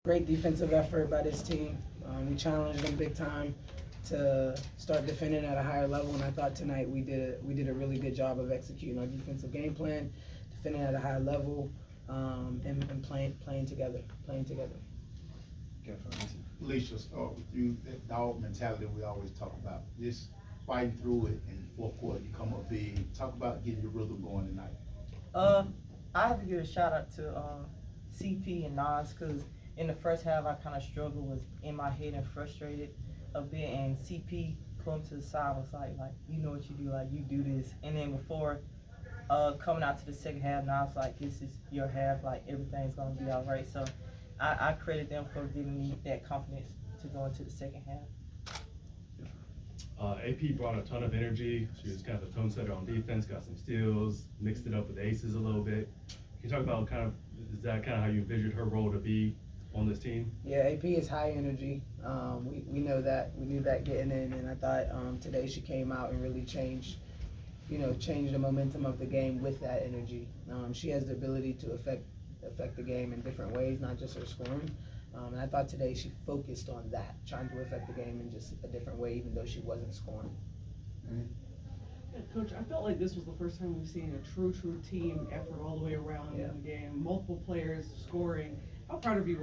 Great defensive effort by this team. We challenged them big time to start defending at a higher level, and I thought tonight we did a really good job of executing our defensive game plan, defending at a high level, and playing together, playing together. Okay, Alicia, start with you. That dog mentality we always talk about. Just fighting through it in the fourth quarter, you come up big. Talk about getting your rhythm going tonight. Uh, I have to give a shout out to CP and Nas because in the first half I kind of struggled, was in my head and frustrated a bit, and CP pulled him to the side, was like you know what you do, like you do this. And then before coming out to the second half, Nas like, this is your half, like everything's gonna be all right. So I credit them for giving me that confidence to go into the second half. AP brought a ton of energy. She was kind of the tone setter on defense, got some steals, mixed it up with the aces a little bit. Can you talk about is that kind of how you envisioned her role to be on this team? Yeah, AP is high energy. We know that. We knew that getting in, and I thought today she came out and really changed the momentum of the game with that energy. She has the ability to affect the game in different ways, not just her scoring. And I thought today she focused on that, trying to affect the game in just a different way, even though she wasn't scoring. Yeah, Coach, I felt like this was the first time we've seen a true team effort all the way around in the game. Multiple players scoring. How proud of your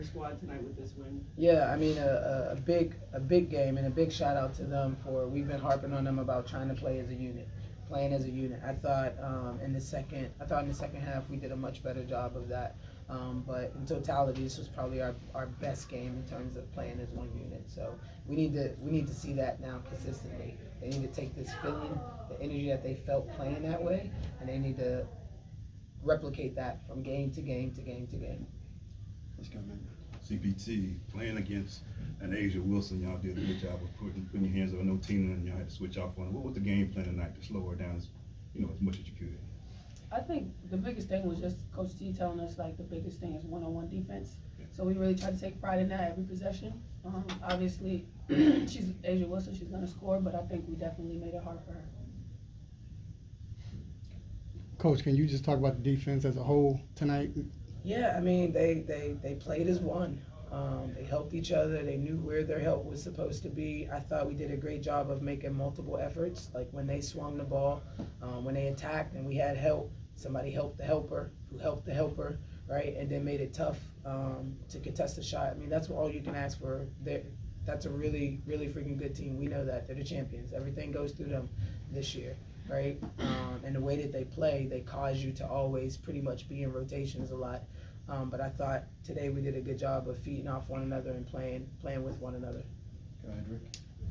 squad tonight with this win? Yeah, I mean a big game, and a big shout out to them we've been harping on them about trying to play as a unit, playing as a unit. I thought in the second half we did a much better job of that. But in totality, this was probably our best game in terms of playing as one unit. So we need to see that now consistently. They need to take this feeling, the energy that they felt playing that way, and they need to replicate that from game to game to game to game. Let's come in. CPT playing against an Asia Wilson, y'all did a good job of putting your hands on no Tina, and y'all had to switch off on her. What was the game plan tonight to slow her down as much as you could? I think the biggest thing was just Coach T telling us like the biggest thing is one-on-one defense. So we really try to take pride in that every possession. Obviously, she's Asia Wilson, she's gonna score, but I think we definitely made it hard for her. Coach, can you just talk about the defense as a whole tonight? Yeah, I mean they played as one. They helped each other. They knew where their help was supposed to be. I thought we did a great job of making multiple efforts. Like when they swung the ball, when they attacked and we had help, somebody helped the helper, who helped the helper, right? And then made it tough to contest the shot. I mean, that's all you can ask for. That's a really, really freaking good team. We know that. They're the champions. Everything goes through them this year, right? And the way that they play, they cause you to always pretty much be in rotations a lot. But I thought today we did a good job of feeding off one another and playing with one another. Go ahead, Rick.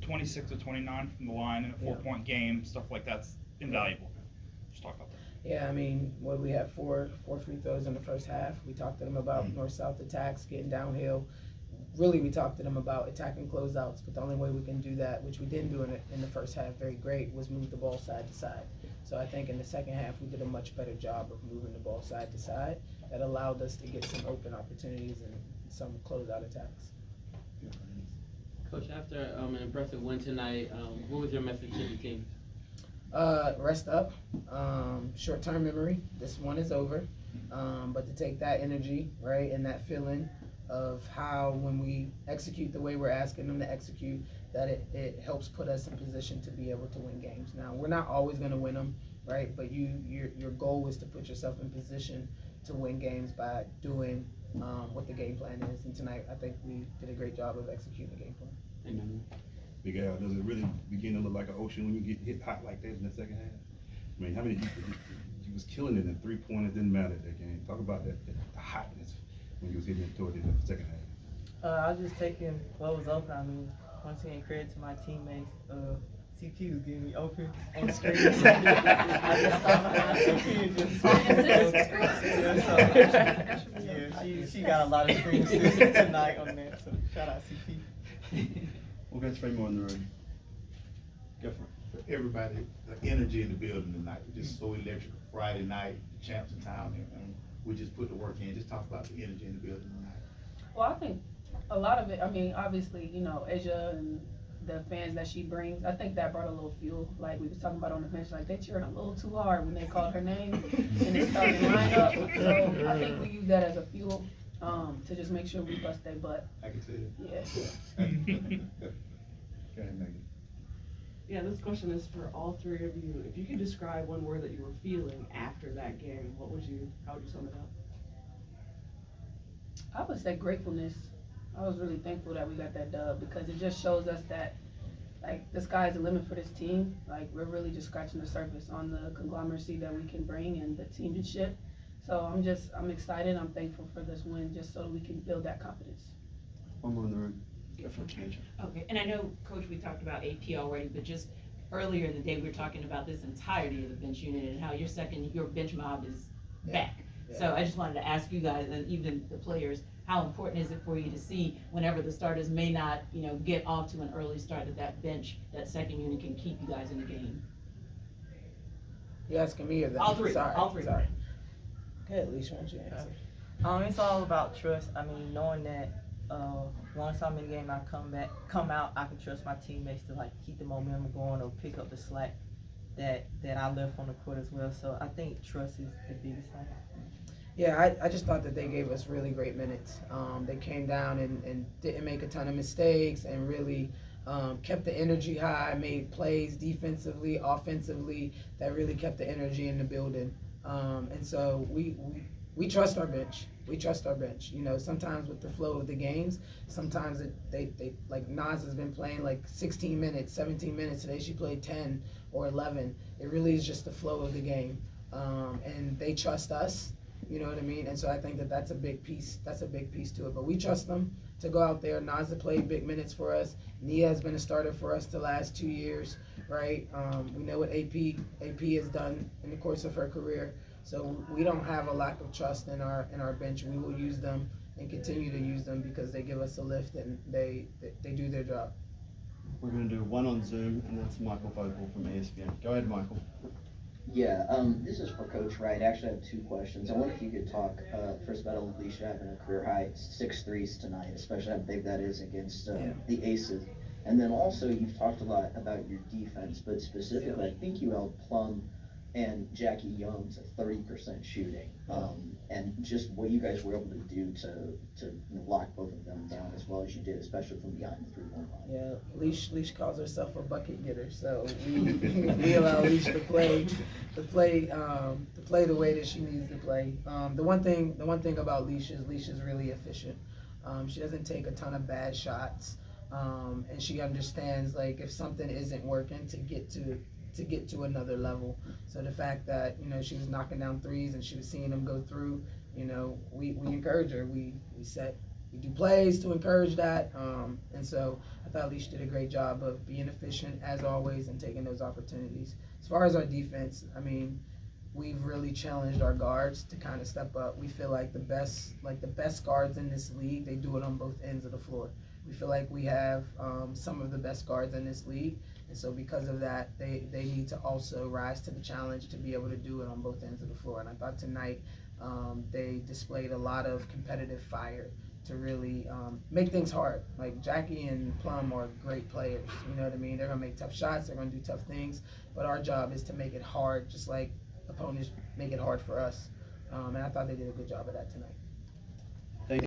26 to 29 from the line in a 4-point game, stuff like that's invaluable. Just talk about that. Yeah, I mean, we had four free throws in the first half. We talked to them about north-south attacks, getting downhill. Really, we talked to them about attacking closeouts, but the only way we can do that, which we didn't do in the first half very great, was move the ball side to side. So I think in the second half, we did a much better job of moving the ball side to side. That allowed us to get some open opportunities and some closeout attacks. Coach, after an impressive win tonight, what was your message to the team? Rest up, short-term memory. This one is over, but to take that energy, right, and that feeling of how when we execute the way we're asking them to execute, that it helps put us in position to be able to win games. Now, we're not always going to win them, right, but your goal is to put yourself in position to win games by doing what the game plan is. And tonight, I think we did a great job of executing the game plan. Amen. Big Al, does it really begin to look like an ocean when you get hit hot like that in the second half? I mean, how many you was killing it and three-pointers didn't matter that game. Talk about the hotness when you was hitting it toward the second half. I was just taking what was open. I mean, once again, credit to my teammates. CP was getting me open on the screen. I just stopped behind CP and just she got a lot of screens tonight on that. So shout out CP. We'll get three more in the room. Go for it. For everybody, the energy in the building tonight was just so electric. Friday night, the champs in town, and we just put the work in. Just talk about the energy in the building tonight. Well, I think a lot of it, I mean, obviously, Asia and the fans that she brings, I think that brought a little fuel. Like we was talking about on the bench, like they cheered a little too hard when they called her name and they started line up. So I think we use that as a fuel. to just make sure we bust their butt. I can see Yeah. it. Go ahead, Megan. Yeah, this question is for all three of you. If you could describe one word that you were feeling after that game, how would you sum it up? I would say gratefulness. I was really thankful that we got that dub because it just shows us that, like, the sky's the limit for this team. Like, we're really just scratching the surface on the conglomeracy that we can bring and the teammanship. So I'm excited. I'm thankful for this win just so we can build that confidence. One more in the room. Okay, and I know, Coach, we talked about AP already, but just earlier in the day, we were talking about this entirety of the bench unit and how your bench mob is back. Yeah. So I just wanted to ask you guys, and even the players, how important is it for you to see whenever the starters may not, get off to an early start, that bench, that second unit can keep you guys in the game? You asking me or them? All three, Sorry, all three. Sorry. Okay, at least why don't you answer? It's all about trust. I mean, knowing that once I'm in the game, I come out, I can trust my teammates to like keep the momentum going or pick up the slack that I left on the court as well. So I think trust is the biggest thing. Yeah, I just thought that they gave us really great minutes. They came down and didn't make a ton of mistakes and really kept the energy high, made plays defensively, offensively that really kept the energy in the building. And so we trust our bench. We trust our bench. Sometimes with the flow of the games, sometimes they like Nas has been playing like 16 minutes, 17 minutes. Today she played 10 or 11. It really is just the flow of the game. And they trust us. You know what I mean? And so I think that that's a big piece. That's a big piece to it. But we trust them to go out there. Nas has played big minutes for us. Nia has been a starter for us the last 2 years, right? We know what AP has done in the course of her career. So we don't have a lack of trust in our bench. We will use them and continue to use them because they give us a lift and they do their job. We're going to do one on Zoom, and that's Michael Vogel from ESPN. Go ahead, Michael. Yeah, this is for Coach Wright. Actually, I have two questions. I wonder if you could talk first about Alicia having a career high 6 threes tonight, especially how big that is against the Aces. And then also, you've talked a lot about your defense, but specifically, I think you held Plum and Jackie Young's at 30% shooting, and just what you guys were able to do to lock both of them down as well as you did, especially from behind the 3-point line. Yeah, Leash calls herself a bucket getter, so we allow Leash to play the way that she needs to play. The one thing about Leash is really efficient. She doesn't take a ton of bad shots, and she understands like if something isn't working to get to another level. So the fact that she was knocking down threes and she was seeing them go through, we encourage her. We do plays to encourage that, and so I thought Leash did a great job of being efficient as always and taking those opportunities. As far as our defense, I mean, we've really challenged our guards to kind of step up. We feel like the best guards in this league, they do it on both ends of the floor. We feel like we have some of the best guards in this league, and so because of that, they need to also rise to the challenge to be able to do it on both ends of the floor. And I thought tonight they displayed a lot of competitive fire to really make things hard. Like Jackie and Plum are great players, you know what I mean? They're gonna make tough shots, they're gonna do tough things, but our job is to make it hard, just like opponents make it hard for us. And I thought they did a good job of that tonight.